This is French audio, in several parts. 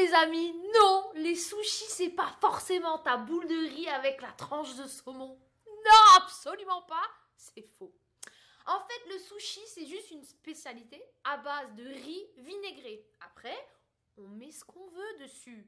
les amis, non, les sushis c'est pas forcément ta boule de riz avec la tranche de saumon. Non, absolument pas, c'est faux. En fait, le sushi c'est juste une spécialité à base de riz vinaigré. Après, on met ce qu'on veut dessus.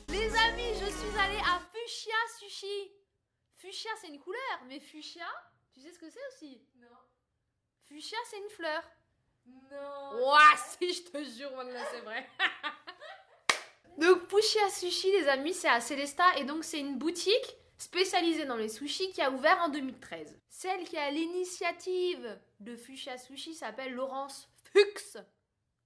Les amis, je suis allée à Fuchsia Sushi. Fuchsia, c'est une couleur, mais fuchsia, tu sais ce que c'est aussi? Non. Fuchsia, c'est une fleur. Non. Ouah, si, je te jure, maintenant c'est vrai. Donc, Fuchsia Sushi, les amis, c'est à Célestat et donc c'est une boutique spécialisée dans les sushis qui a ouvert en 2013. Celle qui a l'initiative de Fuchsia Sushi s'appelle Laurence Fuchs.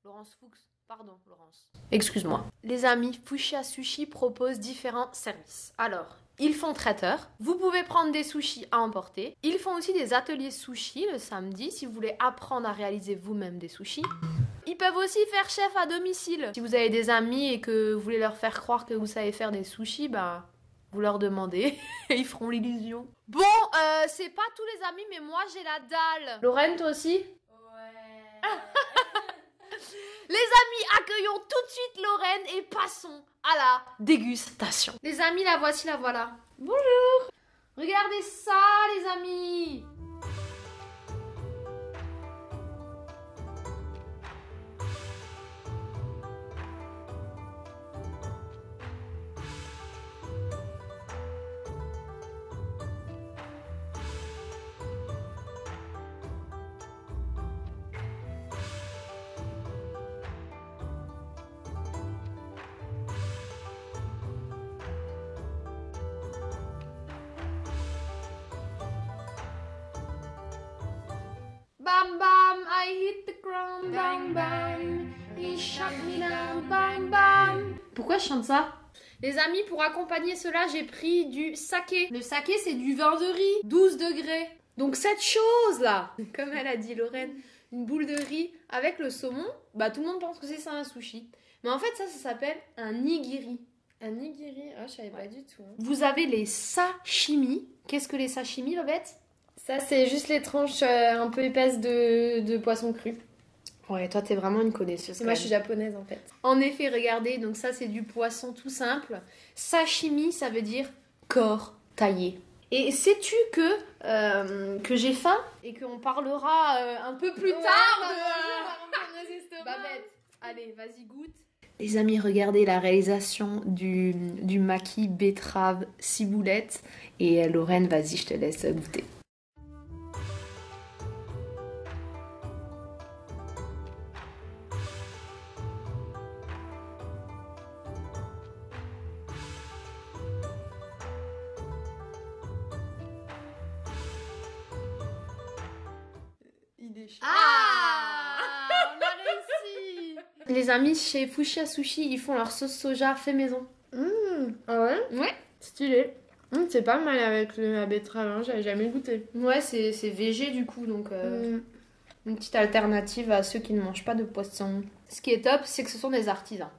Laurence Fuchs. Pardon, Laurence. Excuse-moi. Les amis, Fuchsia Sushi propose différents services. Alors, ils font traiteur. Vous pouvez prendre des sushis à emporter. Ils font aussi des ateliers sushi le samedi si vous voulez apprendre à réaliser vous-même des sushis. Ils peuvent aussi faire chef à domicile. Si vous avez des amis et que vous voulez leur faire croire que vous savez faire des sushis, bah, vous leur demandez et ils feront l'illusion. Bon, c'est pas tous les amis, mais moi j'ai la dalle. Lorraine, toi aussi? Ouais. Les amis, accueillons tout de suite Lorraine et passons à la dégustation. Les amis, la voici, la voilà. Bonjour. Regardez ça, les amis. Bam bam, I hit the ground, bang bang, he shot me down, bang bang. Pourquoi je chante ça? Les amis, pour accompagner cela, j'ai pris du saké. Le saké, c'est du vin de riz, 12 degrés. Donc cette chose-là, comme elle a dit Lorraine, une boule de riz avec le saumon, bah tout le monde pense que c'est ça un sushi. Mais en fait, ça s'appelle un nigiri. Un nigiri, je savais pas du tout. Vous avez les sashimi. Qu'est-ce que les sashimi, Babette? Ça, c'est juste les tranches un peu épaisses de poisson cru. Ouais, toi, t'es vraiment une connaisseuse. Moi, je suis japonaise, en fait. En effet, regardez, donc ça, c'est du poisson tout simple. Sashimi, ça veut dire corps taillé. Et sais-tu que j'ai faim et qu'on parlera un peu plus tard de... Babette, allez, vas-y, goûte. Les amis, regardez la réalisation du maquis betterave ciboulette. Et Lorraine, vas-y, je te laisse goûter. Ah, on a réussi. Les amis chez Fuchsia Sushi, ils font leur sauce soja fait maison. Ah ouais? Ouais. Stylé. C'est pas mal avec la betterave, hein, j'avais jamais goûté. Ouais, c'est végé du coup, donc une petite alternative à ceux qui ne mangent pas de poisson. Ce qui est top, c'est que ce sont des artisans.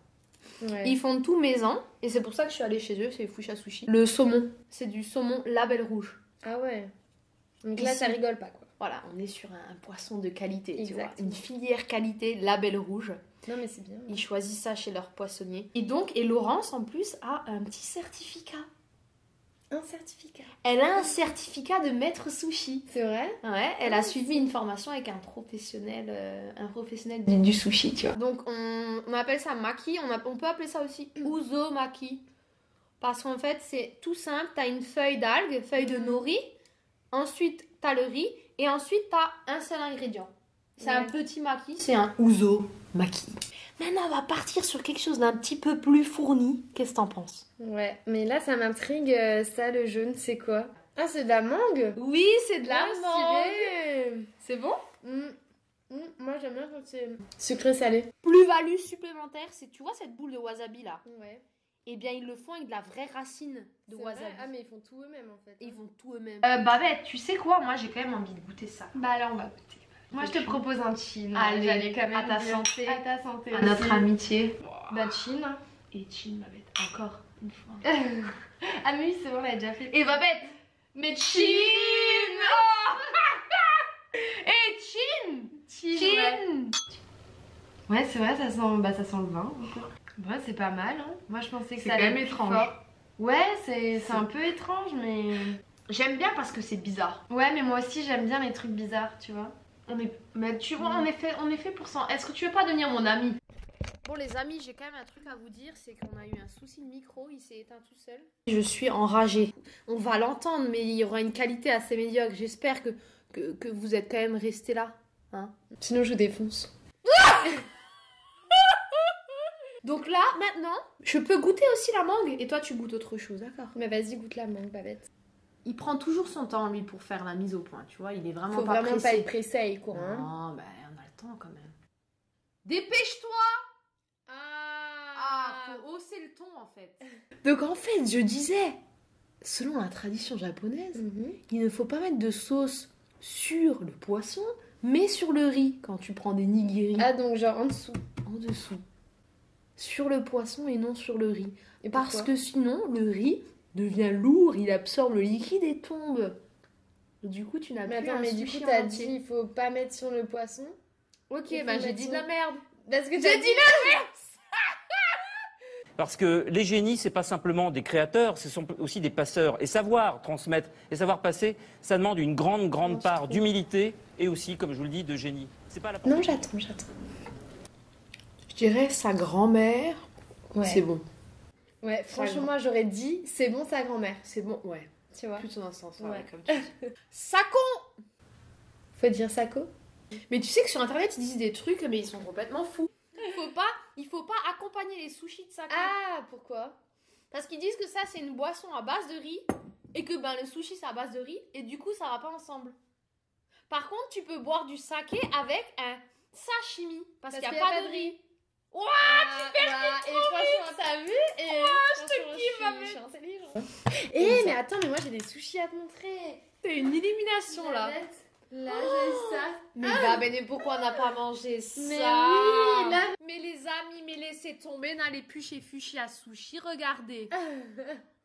Ouais. Ils font tout maison, et c'est pour ça que je suis allée chez eux, c'est Fuchsia Sushi. Le saumon, c'est du saumon label rouge. Ah ouais. Donc là, Ici. ça rigole pas, quoi. Voilà, on est sur un poisson de qualité, tu vois. Exactement. Une filière qualité label rouge. Non, mais c'est bien. Ils choisissent ça chez leur poissonnier. Et Laurence, en plus, a un petit certificat. Un certificat. Elle a un certificat de maître sushi. C'est vrai? Ouais, elle a suivi une formation avec un professionnel du sushi, tu vois. Donc, on appelle ça maki. On peut appeler ça aussi uzomaki. Parce qu'en fait, c'est tout simple. T'as une feuille d'algue, feuille de nori. Ensuite, t'as le riz. Et ensuite, t'as un seul ingrédient. C'est un petit maki. C'est un uzomaki. Maintenant, on va partir sur quelque chose d'un petit peu plus fourni. Qu'est-ce que t'en penses? Ouais, mais là, ça m'intrigue. Ça, le jaune, c'est quoi? Ah, c'est de la mangue? Oui, c'est de la Ah, mangue. stylé. C'est bon? Moi, j'aime bien quand c'est sucré-salé. Plus-value supplémentaire, c'est, tu vois cette boule de wasabi là? Ouais. eh bien ils le font avec de la vraie racine de C'est wasabi. vrai. Ah, mais ils font tout eux-mêmes en fait. Et ils font tout eux-mêmes. Babette, tu sais quoi? Moi j'ai quand même envie de goûter ça. Bah alors on va goûter. Moi je te propose un chin. Allez, J'allais quand même à ta dire. santé. À ta santé. À aussi. notre amitié. Bah chin. Et chin, Babette. Encore une fois. Ah mais oui, c'est bon, on l'a déjà fait. Et Babette! Mais Chin! Oh et chin! Chin! Ouais, c'est vrai, ça sent le vin. Ouais, c'est pas mal. Hein. Moi, je pensais que C'est ça quand allait même être plus étrange. fort. Ouais, c'est un peu étrange, mais... J'aime bien parce que c'est bizarre. Ouais, mais moi aussi, j'aime bien les trucs bizarres, tu vois. Mais tu vois, on est fait pour ça. Est-ce que tu veux pas devenir mon ami? Bon les amis, j'ai quand même un truc à vous dire, c'est qu'on a eu un souci de micro, il s'est éteint tout seul. Je suis enragée. On va l'entendre, mais il y aura une qualité assez médiocre. J'espère que vous êtes quand même restés là. Hein. Sinon, je défonce. Donc là, maintenant, je peux goûter aussi la mangue. Et toi, tu goûtes autre chose, d'accord? Mais vas-y, goûte la mangue, Babette. Il prend toujours son temps, lui, pour faire la mise au point, tu vois. Il est vraiment Faut pas vraiment pressé. pas être pressé à y courir. Hein. Non, bah on a le temps quand même. Dépêche-toi! Ah, faut hausser le ton en fait. Donc en fait, je disais, selon la tradition japonaise, il ne faut pas mettre de sauce sur le poisson, mais sur le riz quand tu prends des nigiri. Ah, donc genre en dessous. En dessous. Sur le poisson et non sur le riz. Et Parce pourquoi? que sinon, le riz devient lourd, il absorbe le liquide et tombe. Et du coup, tu n'as Mais plus attends, un mais du sushi coup, en t'as entier. dit il faut pas mettre sur le poisson. Ok, Il faut bah j'ai mettre dit sur- de la merde. Parce que J'ai t'as dit la merde. Parce que les génies, c'est pas simplement des créateurs, ce sont aussi des passeurs. Et savoir transmettre et savoir passer, ça demande une grande part d'humilité et aussi, comme je vous le dis, de génie. C'est pas la Non, j'attends. Je dirais sa grand-mère. Ouais. C'est bon. Ouais, franchement, moi j'aurais dit c'est bon sa grand-mère. C'est bon, ouais. Tu vois. Plutôt dans ce sens-là, Ouais. ouais, comme tu dis. Sako. Faut dire Sako. Mais tu sais que sur internet ils disent des trucs, mais ils sont complètement fous. Il faut pas accompagner les sushis de sake. Ah, pourquoi? Parce qu'ils disent que ça c'est une boisson à base de riz et que ben le sushi c'est à base de riz et du coup ça va pas ensemble. Par contre, tu peux boire du saké avec un sashimi parce qu'il n'y a pas de riz. Ouah, Et franchement, t'as vu? Et je te kiffe, ma je suis bête. intelligente. Eh, mais attends, mais moi j'ai des sushis à te montrer. C'est une élimination là. Là, j'ai ça. Mais bah, mais pourquoi on n'a pas mangé ça? Mais oui, là. Mais les amis, mais laissez tomber, n'allez plus chez Fushi à Sushi, regardez.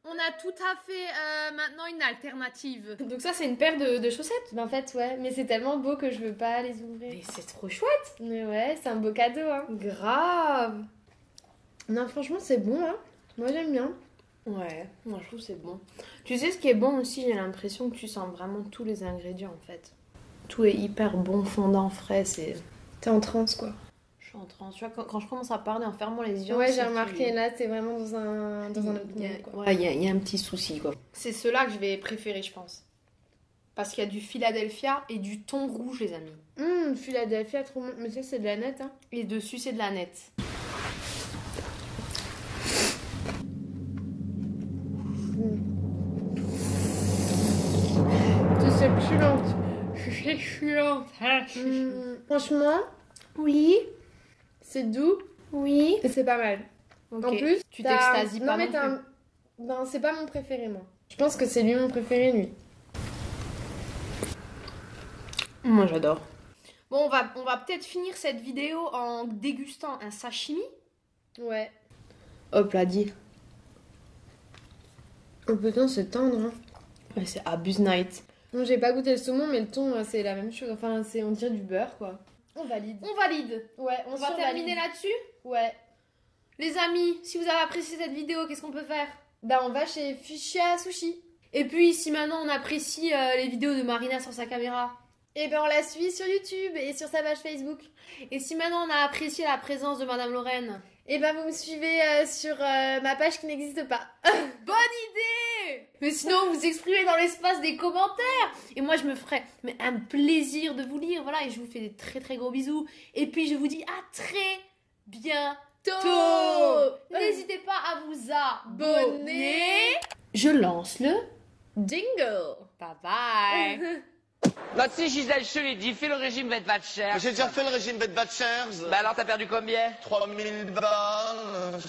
On a tout à fait maintenant une alternative. Donc ça, c'est une paire de chaussettes. Ben, en fait, ouais, mais c'est tellement beau que je veux pas les ouvrir. Mais c'est trop chouette. Mais ouais, c'est un beau cadeau, hein. Grave. Non, franchement, c'est bon, hein. Moi, j'aime bien. Ouais, moi je trouve que c'est bon. Tu sais ce qui est bon aussi, j'ai l'impression que tu sens vraiment tous les ingrédients en fait. Tout est hyper bon, fondant, frais, c'est... T'es en transe, quoi. Je suis en transe. Tu vois, quand je commence à parler en fermant les yeux... Ouais, c'est j'ai que remarqué, là, t'es vraiment dans un autre il y a- monde, quoi. Ouais, il y a un petit souci quoi. C'est ceux-là que je vais préférer, je pense. Parce qu'il y a du Philadelphia et du thon rouge, les amis. Philadelphia, trop bon. Mais ça, c'est de la nette, hein. Et dessus, c'est de la nette. C'est succulente. C'est chiant. Franchement, Oui. c'est doux Oui. et c'est pas mal. Ok. En plus, tu t'as- t'extasies pas mais non t'as plus. un- Ben, c'est pas mon préféré, moi. Je pense que c'est lui mon préféré, lui. Moi, j'adore. Bon, on va peut-être finir cette vidéo en dégustant un sashimi. Ouais. Hop là, dit. Oh putain, c'est tendre, hein. Ouais, c'est Abuse Night. Non, j'ai pas goûté le saumon, mais le thon, c'est la même chose. Enfin, on dirait du beurre, quoi. On valide. On valide. Ouais, On va terminer là-dessus. Ouais. Les amis, si vous avez apprécié cette vidéo, qu'est-ce qu'on peut faire? Bah, on va chez Fuchsia Sushi. Et puis, si maintenant on apprécie les vidéos de Marina sur sa caméra. Et ben, on la suit sur YouTube et sur sa page Facebook. Et si maintenant on a apprécié la présence de Madame Lorraine. Et ben, vous me suivez sur ma page qui n'existe pas. Bonne idée! Mais sinon, vous exprimez dans l'espace des commentaires. Et moi, je me ferai un plaisir de vous lire. Voilà, et je vous fais des très très gros bisous. Et puis, je vous dis à très bientôt. N'hésitez pas à vous abonner. Je lance le Jingle. bye bye. Bah tu sais, Gisèle, je te l'ai dit, fais le régime Bedvatcher. J'ai déjà fait le régime Bedbatchers. Bah alors t'as perdu combien 3000 balles.